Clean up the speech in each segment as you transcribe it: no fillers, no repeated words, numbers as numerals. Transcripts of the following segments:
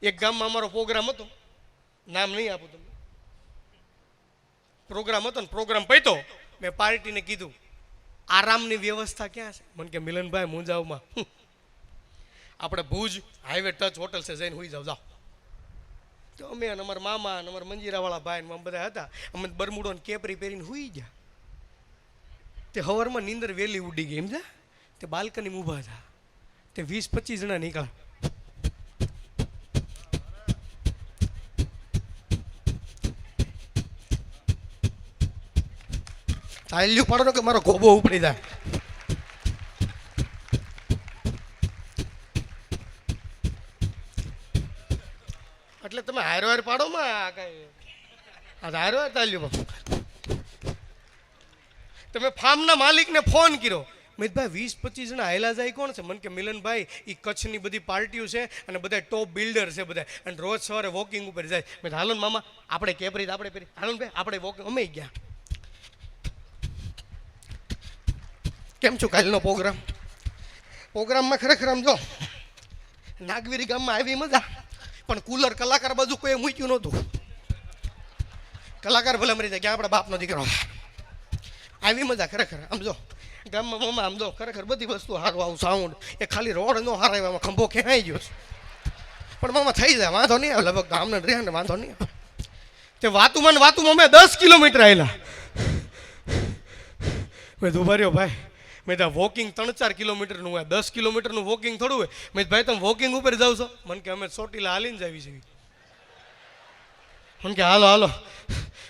એક ગામમાં અમારો પ્રોગ્રામ હતો, નામ નહીં આપું તમને. પ્રોગ્રામ હતો ને પ્રોગ્રામ પૈતો, મેં પાર્ટીને કીધું આરામની વ્યવસ્થા ક્યાં છે? મને કે મિલનભાઈ મુંજાવમાં આપણે ભુજ હાઈવે ટચ હોટલ છે, જઈને હુઈ જાવ જાઓ. તો અમે અને અમારા મામા અને અમારા મંજીરાવાળા ભાઈ ને બધા હતા, અમે બરમુડો ને કેપરી પહેરીને હુઈ ગયા. તે હવારમાં નીંદર વહેલી ઉડી ગઈ એમ છે. તે બાલ્કનીમાં ઊભા હતા, તે 20-25 જણા નીકળ્યા. તાલ્યું પાડો કે મારો ગોબો ઉપડી જાય. એટલે તમે હારો પાડો માં કઈ હારો તાલ્યું. તમે ફાર્મના માલિકને ફોન કર્યો, મિતભાઈ 20-25 જણા હાયલા જાય કોણ છે? મને કે મિલનભાઈ એ કચ્છની બધી પાર્ટીઓ છે અને બધા ટોપ બિલ્ડર છે બધા, અને રોજ સવારે વોકિંગ ઉપર જાય. મેં હાલો ને મામા આપણે કેપરી આપણે પહેરી, હાલો ને ભાઈ આપણે વોકિંગ. અમે ગયા. કેમ છો કાલનો પ્રોગ્રામ? પ્રોગ્રામમાં ખરેખર આમ જો નાગવીરી ગામમાં આવી મજા, પણ કુલર કલાકાર બાજુ કોઈ મૂક્યું નહોતું. કલાકાર ભલે મરી જાય, ક્યાં આપણા બાપનો દીકરો. આવી મજા ખરેખર. આમ જો ગામમાં મમ્મા આમ જો ખરેખર બધી વસ્તુ સારું, આવું સાઉન્ડ એ ખાલી રોડ નો હારા એમાં ખંભો ખેંચાઈ ગયો છે, પણ મામા થઈ જાય, વાંધો નહીં આવે. લગભગ ગામને રહે ને વાંધો નહીં આવે. તે વાતુમાં અમે 10 કિલોમીટર આવેલા. મેં ઉભા રહ્યો ભાઈ, મેં ત્યાં વોકિંગ 3-4 કિલોમીટરનું હોય, 10 કિલોમીટરનું વોકિંગ થોડું હોય. મેં ભાઈ તમે વોકિંગ ઉપર જાવ છો? મને કે અમે ચોટીલા હાલીને જાવી છીએ. મને કે હાલો હાલો.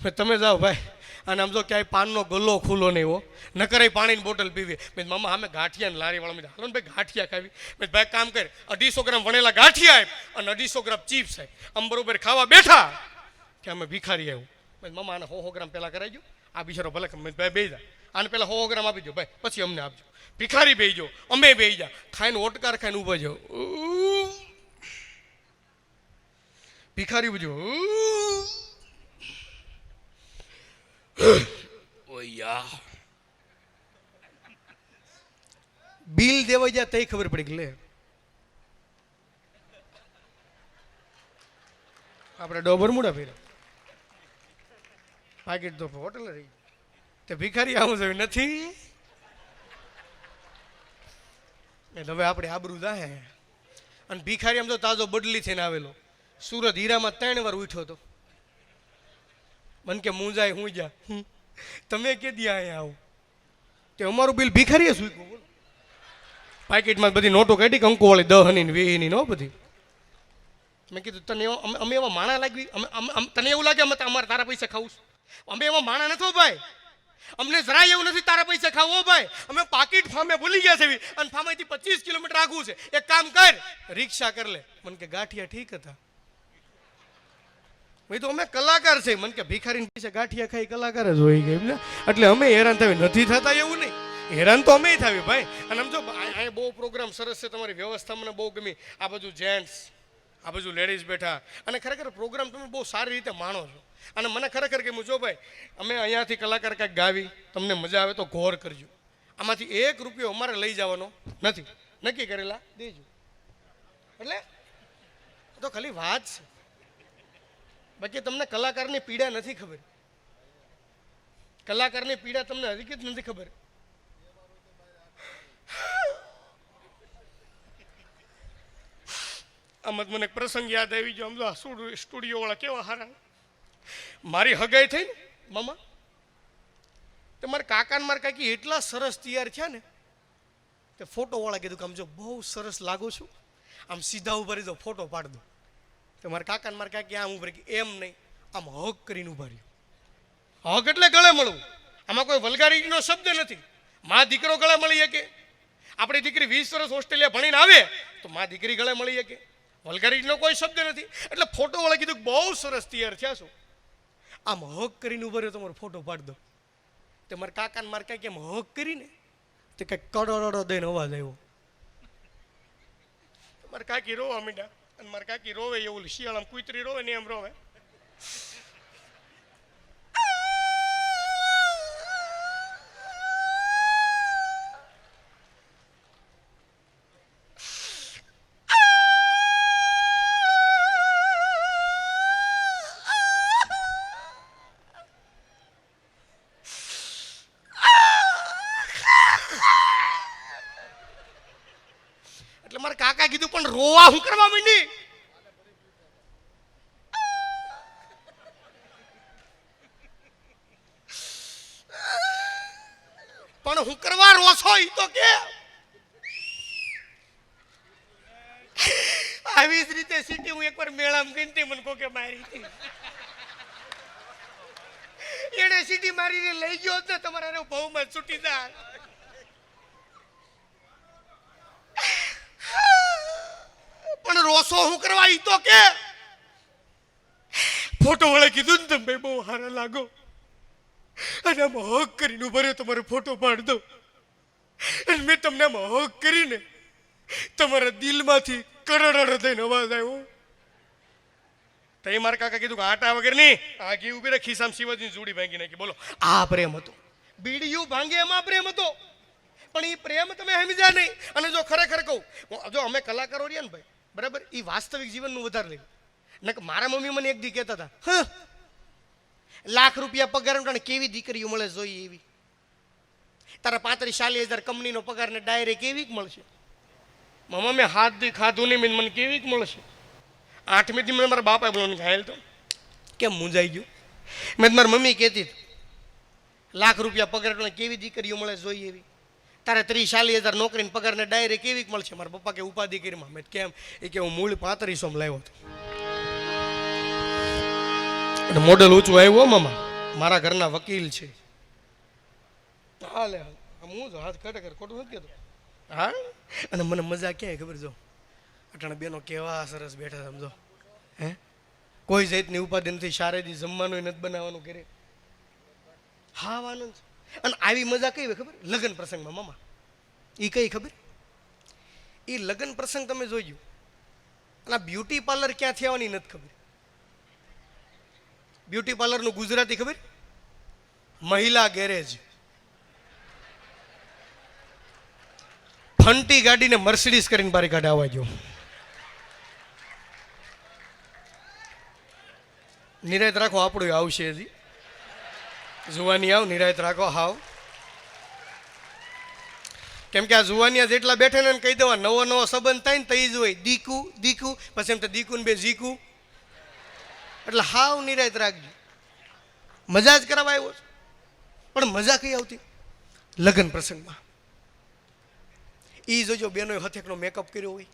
મેં તમે જાઓ ભાઈ. અને આમ જો ક્યાંય પાનનો ગલ્લો ખુલ્લો નહીં હો, નકરે પાણીની બોટલ પીવી. મેં મામા અમે ગાંઠિયા લારી વાળા મેં હાલો ને ભાઈ ગાંઠિયા ખાવી. મેં ભાઈ કામ કરે 250 ગ્રામ વણેલા ગાંઠિયા આપ અને 250 ગ્રામ ચીપ્સ આપ. આમ બરોબર ખાવા બેઠા કે અમે ભિખારી આવ્યું. મેં મામા આને 100 ગ્રામ પહેલાં કરાવી ગયો, આ બિચારો ભલે મેં ભાઈ બે જાય, આને પહેલાં 100 ગ્રામ આપી દો ભાઈ, પછી અમને આપજો. ભિખારી બેહી જાઓ, અમે બેહી જા, ખાઈને ઓટકાર ખાઈને ઊભા જાઓ. ભિખારી ઉભો બિલ દેવા જાય તઈ ખબર પડી કે લે આપણે ડોબર મૂડા ફેર પાકીટ તો હોટલ રહી. તે ભિખારી આવું જોયું નથી. એટલે હવે આપણે આબરૂ જાહે. અને ભિખારી આમ તો તાજો બદલી થઈને આવેલો, સુરત હીરામાં 3 વાર ઉઠ્યો હતો. મન કે મુંજાય હું જા, તમે કે દિયા અહીંયા આવો. તે અમારું બિલ ભિખારીએ સૂક્યું. બોલો પાકીટમાં બધી નોટો કાઢી કંકુ વાળી 10 ની 20 ની નો બધી. મેં કીધું તને અમે એવા માણા લાગવી, તને એવું લાગે અમે અમારે તારા પૈસા ખાવું? અમે એવા માણા નથી ભાઈ, અમને જરાય એવું નથી તારા પૈસા ખાવો ભાઈ. અમે પાકીટ ફામે ભૂલી ગયા છે અને ફામેથી 25 કિલોમીટર આગું છે. એક કામ કર, રિક્ષા કર લે. મને કે ગાંઠિયા ઠીક હતા. ભાઈ તો અમે કલાકાર છે. મને કે ભિખારીને પૈસા ગાંઠિયા ખાઈ કલાકાર જ હોય ગઈ ને. એટલે અમે હેરાન થવી નથી થતા એવું નહીં, હેરાન તો અમે થાવી ભાઈ. અને આમ જો અહીંયા બહુ પ્રોગ્રામ સરસ છે, તમારી વ્યવસ્થા મને બહુ ગમી. આ બાજુ જેન્ટ્સ, આ બાજુ લેડીઝ બેઠા, અને ખરેખર પ્રોગ્રામ તમે બહુ સારી રીતે માણો છો. અને મને ખરેખર ગમ્યું. જો ભાઈ અમે અહીંયાથી કલાકાર કાંઈક ગાવી, તમને મજા આવે તો ગોર કરજો. આમાંથી 1 રૂપિયો અમારે લઈ જવાનો નથી, નક્કી કરેલા દેજો. એટલે તો ખાલી વાત છે, બાકી તમને કલાકારની પીડા નથી ખબર. કલાકારની પીડા તમને હજી જ નથી ખબર. આમ જ મને એક પ્રસંગ યાદ આવી ગયો. સમજો સ્ટુડિયો વાળા કેવા હારા. મારી હગાઈ થઈ ને મામા, તો મારા કાકા ને મારા કાકી એટલા સરસ તૈયાર થયા ને, તે ફોટો વાળા કીધું કે આમ જો બહુ સરસ લાગુ છું, આમ સીધા ઉભા રહી જાઓ, ફોટો પાડ દો. તો મારા કાકા ને મારા કાકી આમ ઉભા રહી, એમ નહીં આમ હક કરીને ઉભા રહ્યું. હક એટલે ગળે મળવું. આમાં કોઈ વલ્ગારીટીનો શબ્દ નથી. મા દીકરો ગળે મળી શકે. આપણી દીકરી 20 વર્ષ ઓસ્ટ્રેલિયા ભણીને આવે તો મા દીકરી ગળે મળી શકે. વલ્ગારીટીનો કોઈ શબ્દ નથી. એટલે ફોટો વાળા કીધું બહુ સરસ તૈયાર થયા છો, આમ હક કરીને ઉભા રહ્યો, તમારો ફોટો પાડ દો. તે મારા કાકા ને મારા કાકી એમ હક કરીને તે કંઈક કડોડો દઈને અવાજ આવ્યો. મારા કાકી રોવા માંડ્યા. અને મારા કાકી રોવે એવું શિયાળામાં કુતરી રોવે ને એમ રોવે. રોવા હું કરવા માંડી? પણ હું કરવા રોશો ઈ તો કે. આવી જ રીતે સીટી હું એકવાર મેળામાં ગઈ હતી, મને કોકે મારી હતી. એને સીટી મારીને લઈ ગયો હતો, તમારા બહુમાં છૂટી જાય. પણ રોસો હું કરવા ઈ તો કે. ફોટો વાળા કીધું ને તમે બહુ સારા લાગો, અને આમાં હક કરીને ઉભા રહ્યો, તમારો ફોટો પાડી દો. અને મેં તમને આમાં હક કરીને તમારા દિલમાંથી કરોડો થઈને અવાજ આવ્યો. તો એ મારા કાકા કીધું કે આટા વગર નહીં, આ ઘી ઉભી રહી, ખિસ્સામાં શિવાજીની જોડી ભાંગી નાખી. બોલો, આ પ્રેમ હતો. બીડીયું ભાંગે એમાં પ્રેમ હતો, પણ એ પ્રેમ તમે સમજ્યા નહીં. અને જો ખરેખર કહું, જો અમે કલાકારો રહ્યા ને ભાઈ, બરાબર, એ વાસ્તવિક જીવનનું વધારે લઈ. મારા મમ્મી મને એક દી કહેતા હતા, લાખ રૂપિયા પગાર કેવી દીકરીઓ મળે જોઈએ એવી. તારા 35-40 હજાર કંપનીનો પગાર ને ડાયરેક્ટ કેવી મળશે? મમ્મા મેં હાથ દી ખાધું નહીં, મને કેવી મળશે? 8મી દી મને મારા બાપા બોલવાનું ઘાયલ તો કેમ મૂંઝાઈ ગયું. મેં મારી મમ્મી કહેતી લાખ રૂપિયા પગાર કેવી દીકરીઓ મળે જોઈએ એવી. તારે 30-40 હજાર નોકરીને પગાર ને ડાયરેક્ટ કેવી મળશે? મારા પપ્પા કે ઉપાધિ કરીમાં. મેં કેમ? એ કે હું મૂળ 3500 લાવ્યો હતો. મોડલ ઊંચું આવ્યું મામા, મારા ઘરના વકીલ છે. હાલે હું જો હાથ ખરેખર ખોટું નથી કહેતો. હા, અને મને મજા ક્યાંય ખબર? જો અટાણા બેનો કેવા સરસ બેઠા સમજો. હે, કોઈ જાતની ઉપાધિ નથી, શારેદી જમવાનું નથી બનાવવાનું કરે. હા આનંદ. અને આવી મજા કઈ હોય ખબર? લગ્ન પ્રસંગમાં મામા. એ કઈ ખબર? એ લગ્ન પ્રસંગ તમે જોયું. અને બ્યુટી પાર્લર ક્યાંથી આવવાની નથી ખબર. બ્યુટી પાર્લરનું ગુજરાતી ખબર? મહિલા ગેરેજ. ફંટી ગાડીને મર્સિડીઝ કરીને બારી કાઢે આવવા જો. નિરાયત રાખો, આપણું આવશે હજી. જુવાની આવ, નિરાયત રાખો હાવ. કેમ કે આ જુવાનિયા જેટલા બેઠે ને કહી દેવા, નવો નવો સંબંધ થાય ને તો જ હોય દીકુ દીકુ, પછી એમ તો દીકુ ને બે જીકુ. એટલે હાવ નિરાયત રાખજો. મજા જ કરાવવા આવ્યો છે, પણ મજા કઈ આવતી? લગ્ન પ્રસંગમાં ઈ જોજો, બેનો હથેકનો મેકઅપ કર્યો હોય,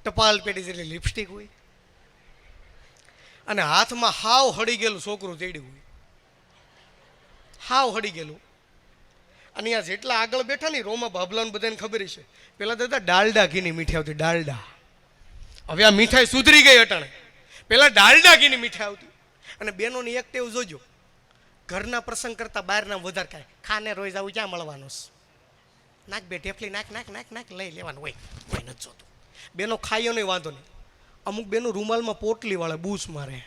ટપાલ પેટી જેટલી લિપસ્ટિક હોય, અને હાથમાં હાવ હળી ગયેલું છોકરું તેડ્યું હોય, હાવ હળી ગયેલું. અને અહીંયા જેટલા આગળ બેઠા ને રોમા બાબલાને બધાને ખબર છે, પેલા દાદા ડાલડા ઘીની મીઠાઈ આવતી, ડાલડા. હવે આ મીઠાઈ સુધરી ગઈ અટાણે, પેલા ડાલડા ઘીની મીઠાઈ આવતી. અને બેનોની એક ટેવ જોજો, ઘરના પ્રસંગ કરતા બહારના વધારે ખાય. ખાને રોજ આવું ક્યાં મળવાનું? નાક બે ઢેફલી નાક નાક નાક નાક લઈ લેવાનું હોય, કોઈ નથી જોતું. બેનો ખાયો નહીં વાંધો નહીં. અમુક બેનો રૂમાલમાં પોટલી વાળે બૂસ મારે,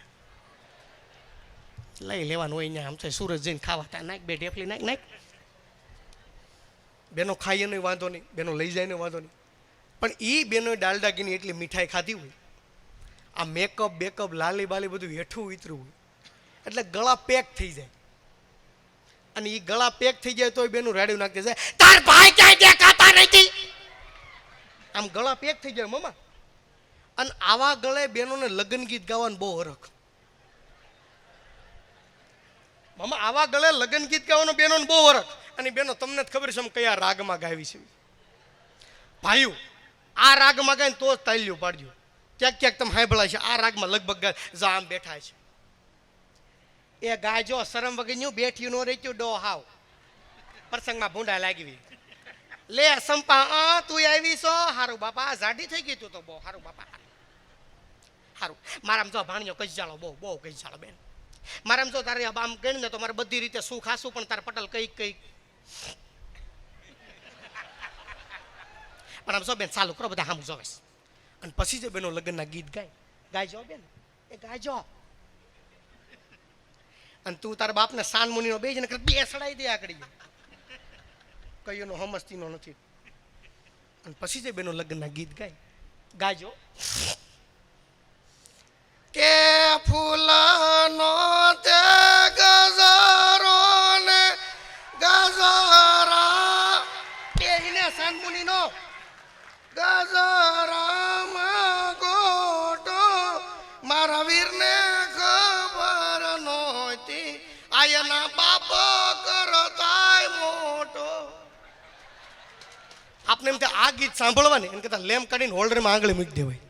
લઈ લેવાનું હોય. અહીંયા આમ થાય સુરત જઈને ખાવા, નાક બે ઢેફલી નાક નાક. બેનો ખાઈએ નહીં વાંધો નહીં, બેનો લઈ જાય નહીં વાંધો નહીં. પણ એ બેનો ડાલડા ઘીની એટલી મીઠાઈ ખાધી હોય, આ મેકઅપ બેકઅપ લાલી બાલી બધું હેઠું ઉતરું હોય, એટલે ગળા પેક થઈ જાય. અને એ ગળા પેક થઈ જાય તો બેનું રાડ્યું નાખી જાય, તાર ભાઈ ક્યાંય દેખાતા નથી. આમ ગળા પેક થઈ જાય મમ્મા. અને આવા ગળે બેનોને લગ્ન ગીત ગાવાનું બહુ હરખ. મમ્મા આવા ગળે લગ્ન ગીત ગાવાનો બેનોને બહુ હરખ. અને બેનો તમને જ ખબર છે કયા રાગમાં ગાવી છે. ભાઈઓ આ રાગમાં ગાય ને તો જ તાલ્યું પાડજો. ક્યાંક ક્યાંક તમે સાંભળાય છે આ રાગમાં લગભગ ગાય. જા આમ બેઠા છે એ ગાયજો, શરમ વગર બેઠ્યું નો રેચ્યું ડો હાવ પ્રસંગમાં ભૂંડા લાગવી. લે સંપા તું આવી છો, હારું બાપા જાડી થઈ ગઈ તું તો બહુ હારું બાપા, હારું. મારામ જો ભાણિયો કઈ જાળો, બહુ બહુ કઈ જાળો બેન. મારામ જો તારે આમ ગણી ને તો મારે બધી રીતે સુખ આસું, પણ તારે પટલ કઈક કઈક. પણ આમ જો બેન ચાલુ કરો, બધા આમ જોવે. અને પછી જે બેનો લગ્નના ગીત ગાયજો બેન, એ ગાયજો. અને તું તારા બાપને સાન મુનિનો બે જને બે સડાઈ દે આકડી, કઈનો હમસ્તીનો નથી. અને પછી જે બેનો લગ્નના ગીત ગાયજો. કે ફૂલનો તે ગજારો ને ગજારા, બેહીને સાન મુનિનો ગજારા આપને એમ થાય આ ગીત સાંભળવાની એને કરતા લેમ્પ કાઢીને હોલ્ડરમાં આંગળી મૂકી દેવાય.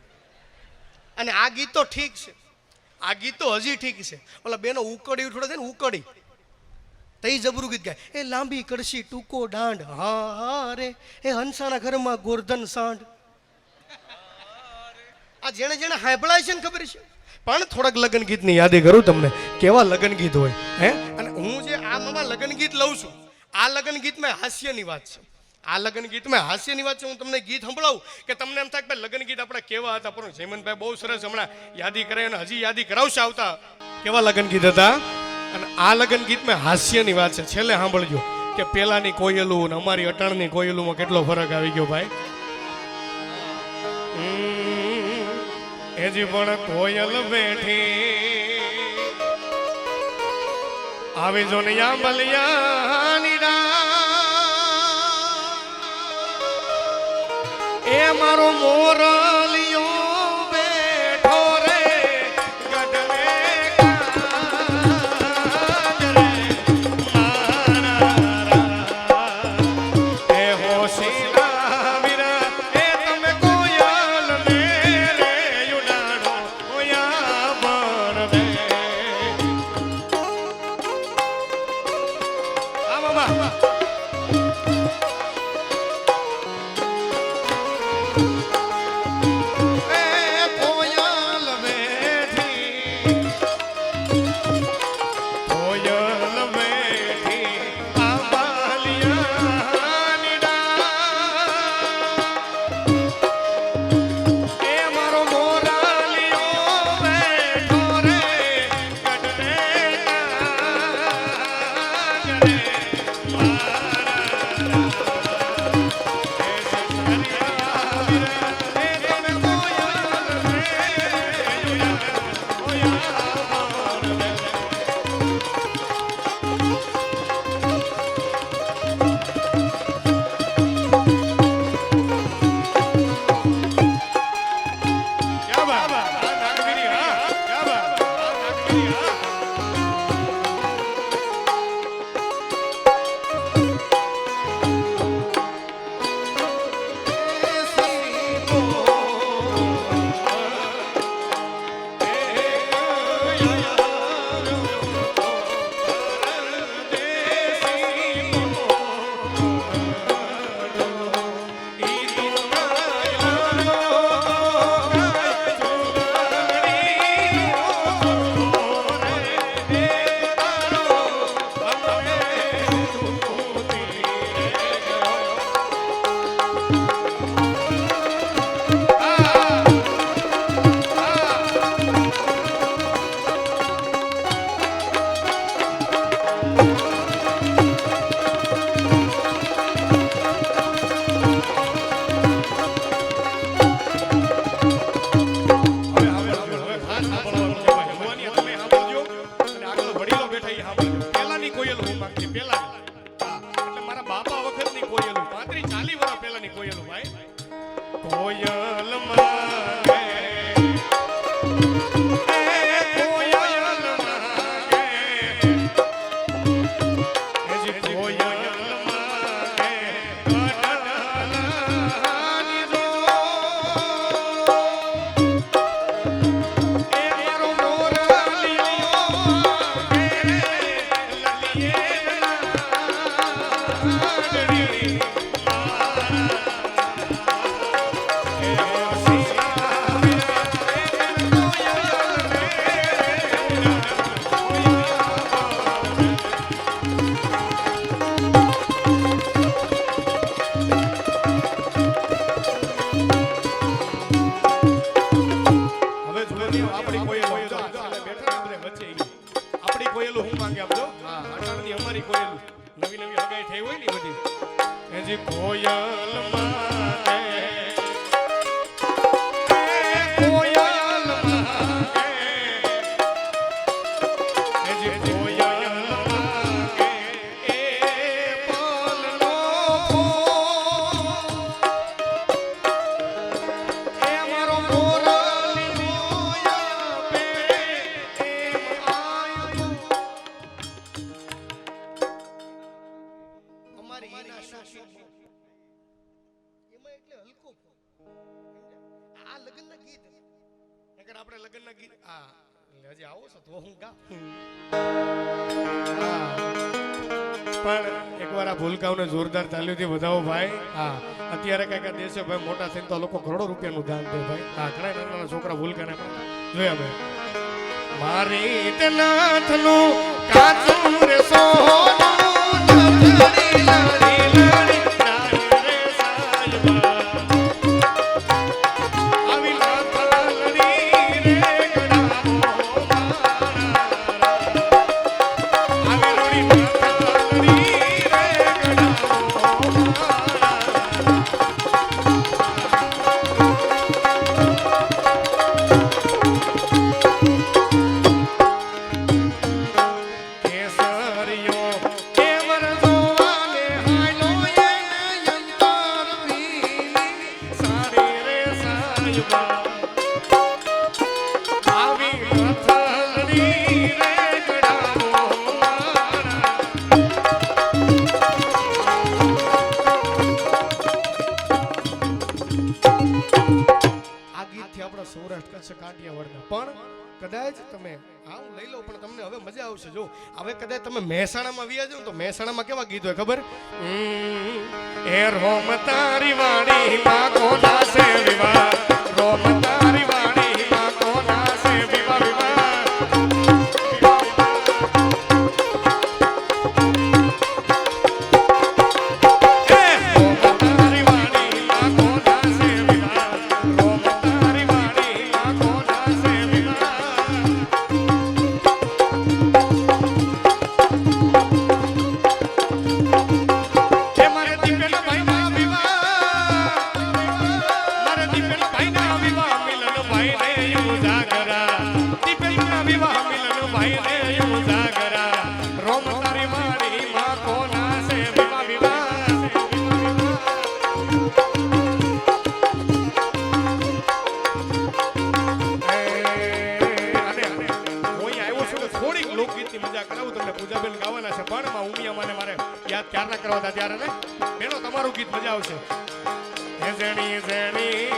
અને આ ગીત તો ઠીક છે, આ ગીત તો હજી ઠીક છે. ઓલા બેનો ઉકડી ઉઠોડે છે ને ઉકડી, તઈ જબરું ગીત ગાય. એ લાંબી કડશી ટૂંકો દાંડ, હા હા રે એ હંસાના ઘરમાં ગોરધન સાંડ. આ જેણે જેણે હાંભળાય છે ને ખબર છે. પણ થોડાક લગ્ન ગીતની યાદી કરું તમને, કેવા લગ્ન ગીત હોય હે. અને હું જે આ મામા લગ્ન ગીત લઉં છું, આ લગ્ન ગીતમાં હાસ્યની વાત છે. આ લગ્ન ગીતમાં હાસ્યની વાત છે. હું તમને ગીત સંભળાવું કે તમને એમ થાય કે લગ્ન ગીત આપણે કેવા હતા. પણ જયમનભાઈ બહુ સરસ હમણાં યાદી કરે અને હજી યાદી કરાવશે આવતા કેવા લગ્ન ગીત હતા. અને આ લગ્ન ગીતમાં હાસ્યની વાત છે. છેલ્લે સાંભળજો કે પેલાની કોયલું ને અમારી અટાણની કોયલુંમાં કેટલો ફરક આવી ગયો ભાઈ. હજી પણ કોયલ બેઠી આવી જો ને આંબલિયાની એ મારો મોરલિયો બેઠો રે ગઢરે કાજરે મારા એ હોશિયાર વીરા એ તમે કોયલ ને રે યુડાડો ઓયા બણ રે. આ બાબા આપણે લગ્નના ગીત એટલે હજી આવો છો તો હું ગા પણ એકવાર આ ભૂલકાઓને જોરદાર તાલીઓ થી વધાવો ભાઈ. હા અત્યારે કઈ દેશે ભાઈ મોટા થઈને તો લોકો કરોડો રૂપિયાનું દાન દે ભાઈ. હા ઘણા નાના છોકરા ભૂલકાને જોયા ભાઈ. મારી નાથનું કાચું રે સોનું લડી લડી લડી રે સાયબા આવી નાથ લડી રે ગડામો મારા આવી લોડી નાથ લડી રે ગડામો સૌરાષ્ટ્ર કચ્છ કાઠિયાવાડના પણ કદાચ તમે હું લઈ લો પણ તમને હવે મજા આવશે. જો હવે કદાચ તમે મહેસાણામાં વ્યા જાવ તો મહેસાણામાં કેવા ગીત હોય ખબર? એ રોમ તારી વાણી માં કોના સે વિવાહ, રોમ તારી વાણી માં કોના સે વિવાહ વિવાહ. ત્યારના કરવા હતા ત્યારે ને બેનો તમારું ગીત મજા આવશે. હે જણી જણી